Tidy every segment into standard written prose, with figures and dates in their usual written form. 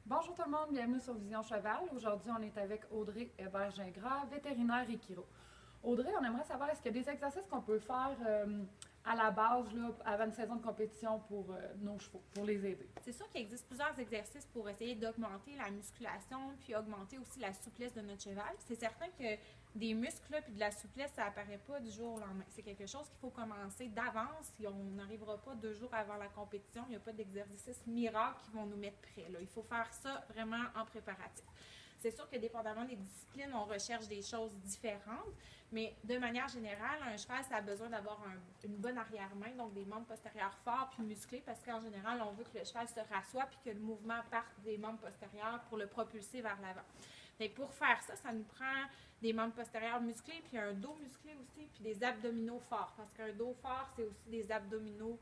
Bonjour tout le monde, bienvenue sur Vision Cheval. Aujourd'hui, on est avec Audrey Hébert-Gingras, vétérinaire équiro. Audrey, on aimerait savoir, est-ce qu'il y a des exercices qu'on peut faire à la base, là, avant une saison de compétition pour nos chevaux, pour les aider? C'est sûr qu'il existe plusieurs exercices pour essayer d'augmenter la musculation puis augmenter aussi la souplesse de notre cheval. C'est certain que des muscles puis de la souplesse, ça apparaît pas du jour au lendemain. C'est quelque chose qu'il faut commencer d'avance. On n'arrivera pas 2 jours avant la compétition. Il n'y a pas d'exercices miracles qui vont nous mettre prêts. Là. Il faut faire ça vraiment en préparatif. C'est sûr que dépendamment des disciplines, on recherche des choses différentes, mais de manière générale, un cheval, ça a besoin d'avoir une bonne arrière-main, donc des membres postérieurs forts puis musclés, parce qu'en général, on veut que le cheval se rassoie puis que le mouvement parte des membres postérieurs pour le propulser vers l'avant. Donc pour faire ça, ça nous prend des membres postérieurs musclés, puis un dos musclé aussi, puis des abdominaux forts, parce qu'un dos fort, c'est aussi des abdominaux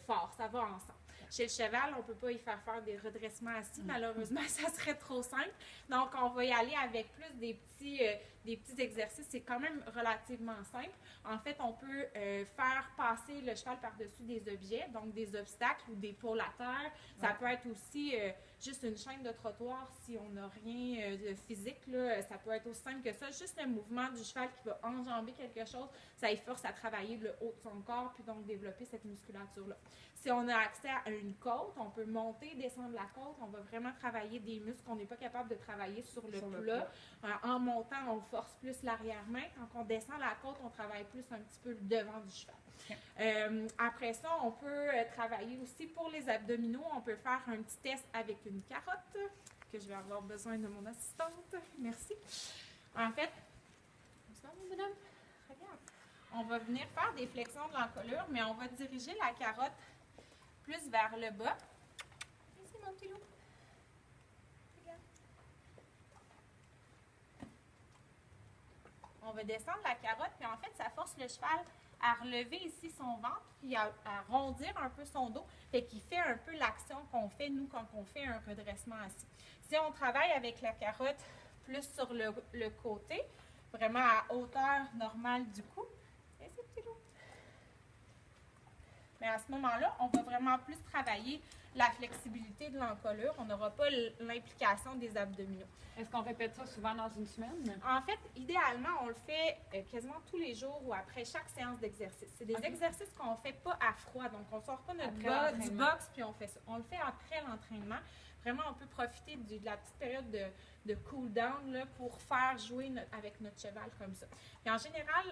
forts, ça va ensemble. Chez le cheval, on ne peut pas y faire des redressements assis, malheureusement, ça serait trop simple. Donc, on va y aller avec plus des petits exercices. C'est quand même relativement simple. En fait, on peut faire passer le cheval par-dessus des objets, donc des obstacles ou des pôles à terre. Ça peut être aussi juste une chaîne de trottoir si on n'a rien de physique. Là. Ça peut être aussi simple que ça. Juste le mouvement du cheval qui va enjamber quelque chose, ça y force à travailler le haut de son corps, puis donc développer cette musculature-là. Si on a accès à une côte, on peut monter, descendre la côte. On va vraiment travailler des muscles qu'on n'est pas capable de travailler sur le plat. En montant, on force plus l'arrière-main. Quand on descend la côte, on travaille plus un petit peu le devant du cheval. Après ça, on peut travailler aussi pour les abdominaux. On peut faire un petit test avec une carotte, que je vais avoir besoin de mon assistante. Merci. En fait, bonsoir, mon bonhomme. Regarde. On va venir faire des flexions de l'encolure, mais on va diriger la carotte plus vers le bas. Ici, mon petit loup. Regarde. On va descendre la carotte, puis en fait, ça force le cheval à relever ici son ventre, puis à rondir un peu son dos, fait qu'il fait un peu l'action qu'on fait, nous, quand on fait un redressement assis. Si on travaille avec la carotte plus sur le côté, vraiment à hauteur normale du cou, et c'est petit loup. Mais à ce moment-là, on va vraiment plus travailler la flexibilité de l'encolure. On n'aura pas l'implication des abdominaux. Est-ce qu'on répète ça souvent dans une semaine? En fait, idéalement, on le fait quasiment tous les jours ou après chaque séance d'exercice. C'est des exercices qu'on ne fait pas à froid. Donc, on ne sort pas notre bas du box puis on fait ça. On le fait après l'entraînement. Vraiment, on peut profiter de la petite période de cool-down là, pour faire jouer avec notre cheval comme ça. Puis en général,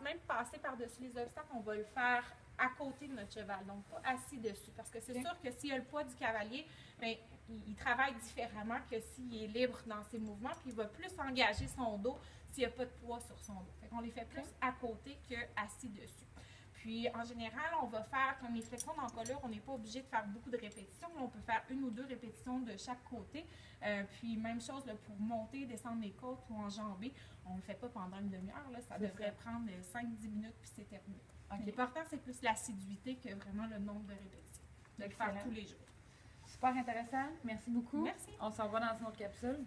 même passer par-dessus les obstacles, on va le faire à côté de notre cheval, donc pas assis dessus. Parce que c'est sûr que s'il y a le poids du cavalier, bien, il travaille différemment que s'il est libre dans ses mouvements, puis il va plus engager son dos s'il n'y a pas de poids sur son dos. Fait qu'on les fait plus à côté qu'assis dessus. Puis, en général, on va faire, comme les flexions d'encolure, on n'est pas obligé de faire beaucoup de répétitions. On peut faire 1 ou 2 répétitions de chaque côté. Puis, même chose là, pour monter, descendre les côtes ou enjamber. On ne le fait pas pendant une demi-heure. Là. Ça devrait prendre 5-10 minutes, puis c'est terminé. Okay. L'important, c'est plus l'assiduité que vraiment le nombre de répétitions. De le faire tous les jours. Super intéressant. Merci beaucoup. Merci. On s'en va dans une autre capsule.